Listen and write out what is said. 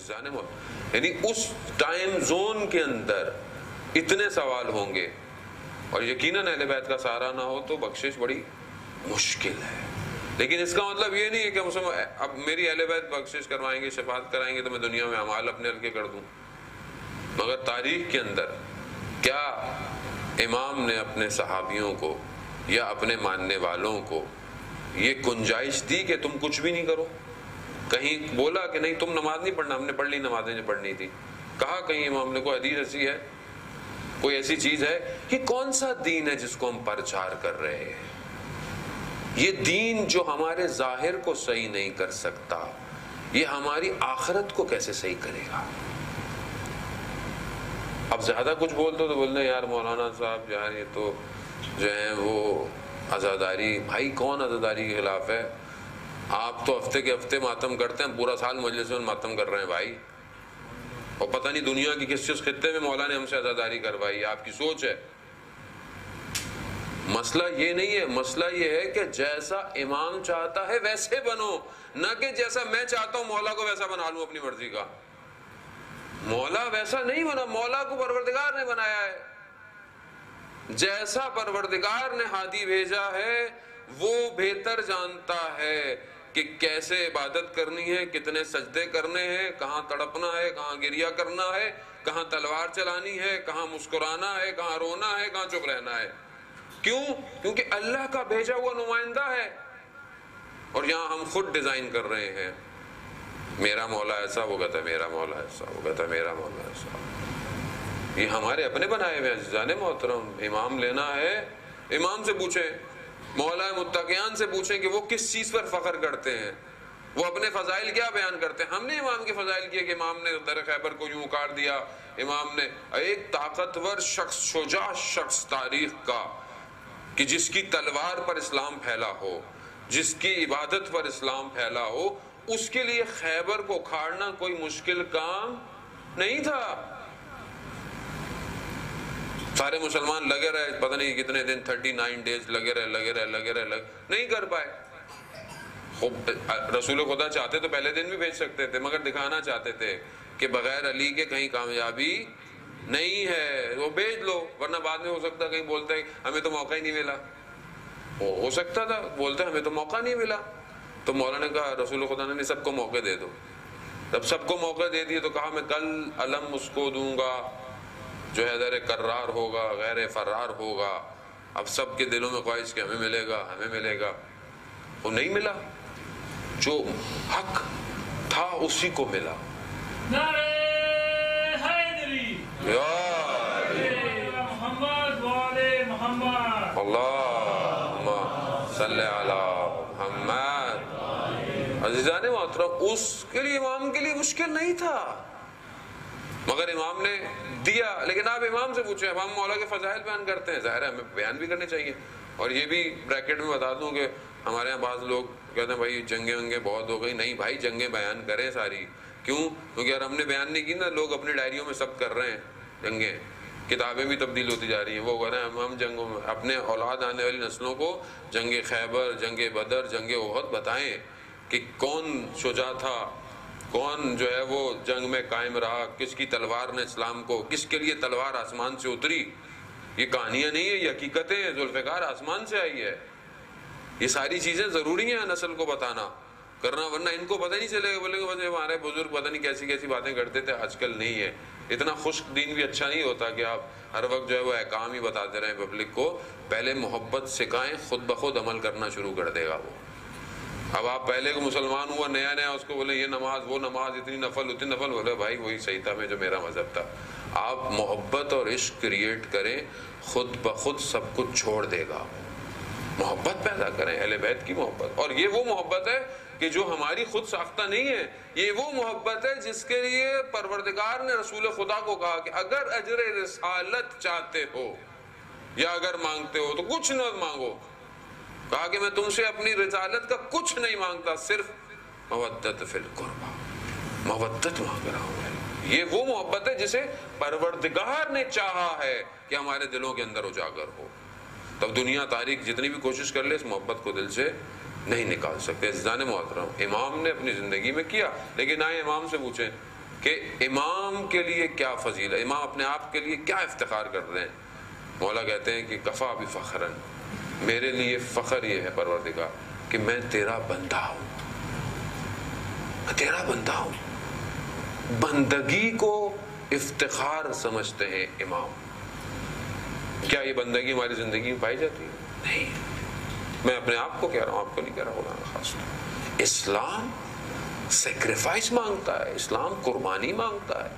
یعنی اس time zone کے اندر اتنے سوال ہوں گے، اور یقیناً اہل بیت کا سہارا نہ ہو تو بخشش بڑی مشکل ہے۔ لیکن اس کا مطلب یہ نہیں ہے کہ اب میری اہل بیت بخشش کروائیں گے، شفاعت کرائیں گے تو میں دنیا میں اعمال اپنے ہلکے کر دوں۔ مگر تاریخ کے اندر کیا امام نے اپنے صحابیوں کو یا اپنے ماننے والوں کو یہ گنجائش دی کہ تم کچھ بھی نہیں کرو؟ کہیں بولا کہ نہیں تم نماز نہیں پڑھنا؟ ہم نے پڑھ لی نمازیں جو پڑھنی تھی۔ کہا کہیں امام نے کوئی حدیث ایسی ہے، کوئی ایسی چیز ہے؟ یہ کون سا دین ہے جس کو ہم پرچار کر رہے ہیں؟ یہ دین جو ہمارے ظاہر کو صحیح نہیں کر سکتا، یہ ہماری آخرت کو کیسے صحیح کرے گا؟ اب زیادہ کچھ بول دو تو بولتے ہیں یار مولانا صاحب یار یہ تو جو ہے وہ عزاداری۔ بھائی کون عزاداری کے خلاف ہے؟ آپ تو ہفتے کے ہفتے ماتم کرتے ہیں، پورا سال مجلس میں ماتم کر رہے ہیں بھائی، اور پتہ نہیں دنیا کی کس خطے میں مولا نے ہم سے عزاداری کروائی، آپ کی سوچ ہے۔ مسئلہ یہ نہیں ہے، مسئلہ یہ ہے کہ جیسا امام چاہتا ہے ویسے بنو، نہ کہ جیسا میں چاہتا ہوں مولا کو ویسا بنا لوں اپنی مرضی کا۔ مولا ویسا نہیں بنا، مولا کو پروردگار نے بنایا ہے۔ جیسا پروردگار نے ہادی بھیجا ہے وہ بہتر جانتا ہے کہ کیسے عبادت کرنی ہے، کتنے سجدے کرنے ہیں، کہاں تڑپنا ہے، کہاں گریہ کرنا ہے، کہاں تلوار چلانی ہے، کہاں مسکرانا ہے، کہاں رونا ہے، کہاں چپ رہنا ہے۔ کیوں؟ کیونکہ اللہ کا بھیجا ہوا نمائندہ ہے، اور یہاں ہم خود ڈیزائن کر رہے ہیں۔ میرا مولا ایسا، وہ کہتا ہے میرا مولا ایسا، وہ کہتا ہے میرا مولا ایسا۔ یہ ہمارے اپنے بنائے ہوئے عزیزان محترم۔ امام لینا ہے، امام سے پوچھیں، مولا متقیان سے پوچھیں کہ وہ کس چیز پر فخر کرتے ہیں، وہ اپنے فضائل کیا بیان کرتے ہیں۔ ہم نے امام کے فضائل کیے کہ امام نے در خیبر کو یوں اکاڑ دیا، امام نے ایک طاقتور شخص، شجاع شخص تاریخ کا، کہ جس کی تلوار پر اسلام پھیلا ہو، جس کی عبادت پر اسلام پھیلا ہو، اس کے لیے خیبر کو اکھاڑنا کوئی مشکل کام نہیں تھا۔ سارے مسلمان لگے رہے، پتہ نہیں کتنے دن، 39 ڈیز لگے رہے، نہیں کر پائے۔ رسول خدا چاہتے تو پہلے دن بھی بھیج سکتے تھے، مگر دکھانا چاہتے تھے کہ بغیر علی کے کہیں کامیابی نہیں ہے، وہ بھیج لو، ورنہ بعد میں ہو سکتا کہیں بولتے ہیں ہمیں تو موقع ہی نہیں ملا۔ ہو سکتا تھا بولتے ہمیں تو موقع نہیں ملا، تو مولا نے کہا، رسول خدا نے سب کو موقع دے دو۔ جب سب کو موقع دے دیے تو کہا میں کل علم اس کو دوں گا جو حیدر کرار ہوگا، غیر فرار ہوگا۔ اب سب کے دلوں میں خواہش کہ ہمیں ملے گا، ہمیں ملے گا، وہ نہیں ملا۔ جو حق تھا اسی کو ملا۔ نعرہ حیدری، محمد والے محمد، اللہم صلی علی محمد۔ عزیزان محترم، اس کے لیے امام کے لیے مشکل نہیں تھا، مگر امام نے دیا۔ لیکن آپ امام سے پوچھیں، امام مولا کے فضائل بیان کرتے ہیں، ظاہر ہے ہمیں بیان بھی کرنے چاہیے۔ اور یہ بھی بریکٹ میں بتا دوں کہ ہمارے یہاں بعض لوگ کہتے ہیں بھائی جنگیں ونگیں بہت ہو گئی۔ نہیں بھائی، جنگیں بیان کریں ساری۔ کیوں؟ کیونکہ اگر ہم نے بیان نہیں کی نا، لوگ اپنی ڈائریوں میں سب کر رہے ہیں جنگیں، کتابیں بھی تبدیل ہوتی جا رہی ہیں، وہ کہہ رہے ہیں ہم جنگوں میں اپنے اولاد آنے والی نسلوں کو جنگ خیبر، جنگ بدر، جنگ احد بتائیں کہ کون شجاع تھا، کون جو ہے وہ جنگ میں قائم رہا، کس کی تلوار نے اسلام کو، کس کے لیے تلوار آسمان سے اتری۔ یہ کہانیاں نہیں ہیں، یہ حقیقتیں ہیں، ذوالفقار آسمان سے آئی ہے۔ یہ ساری چیزیں ضروری ہیں نسل کو بتانا کرنا، ورنہ ان کو پتہ نہیں چلے گا، بولے گا بس ہمارے بزرگ پتہ نہیں کیسی کیسی باتیں کرتے تھے، آج کل نہیں ہے۔ اتنا خشک دین بھی اچھا نہیں ہوتا کہ آپ ہر وقت جو ہے وہ احکام ہی بتاتے رہیں پبلک کو۔ پہلے محبت سکھائیں، خود بخود عمل کرنا شروع کر دے گا وہ۔ اب آپ پہلے کو مسلمان ہوا نیا نیا، اس کو بولے یہ نماز وہ نماز، اتنی نفل اتنی نفل، بولے بھائی وہی صحیح تھا میں جو میرا مذہب تھا۔ آپ محبت اور عشق کریٹ کریں، خود بخود سب کچھ چھوڑ دے گا۔ محبت پیدا کریں، اہل بیت کی محبت، اور یہ وہ محبت ہے کہ جو ہماری خود ساختہ نہیں ہے، یہ وہ محبت ہے جس کے لیے پروردگار نے رسول خدا کو کہا کہ اگر اجر رسالت چاہتے ہو یا اگر مانگتے ہو تو کچھ نہ مانگو۔ کہا کہ میں تم سے اپنی رسالت کا کچھ نہیں مانگتا، صرف مودت فی القربہ، مودت مانگ رہا ہوں۔ یہ وہ محبت ہے جسے پروردگار نے چاہا ہے کہ ہمارے دلوں کے اندر اجاگر ہو۔ تب دنیا تاریخ جتنی بھی کوشش کر لے اس محبت کو دل سے نہیں نکال سکتے۔ عزیزان محترم، امام نے اپنی زندگی میں کیا، لیکن آئے امام سے پوچھیں کہ امام کے لیے کیا فضیلت ہے، امام اپنے آپ کے لیے کیا افتخار کر رہے ہیں. مولا کہتے ہیں کہ کفا بفخرن، میرے لیے فخر یہ ہے پروردگار کہ میں تیرا بندہ ہوں، میں تیرا بندہ ہوں. بندگی کو افتخار سمجھتے ہیں امام. کیا یہ بندگی ہماری زندگی میں پائی جاتی ہے؟ نہیں. میں اپنے آپ کو کہہ رہا ہوں، آپ کو نہیں کہہ رہا ہوں خاص. اسلام سیکریفائس مانگتا ہے، اسلام قربانی مانگتا ہے.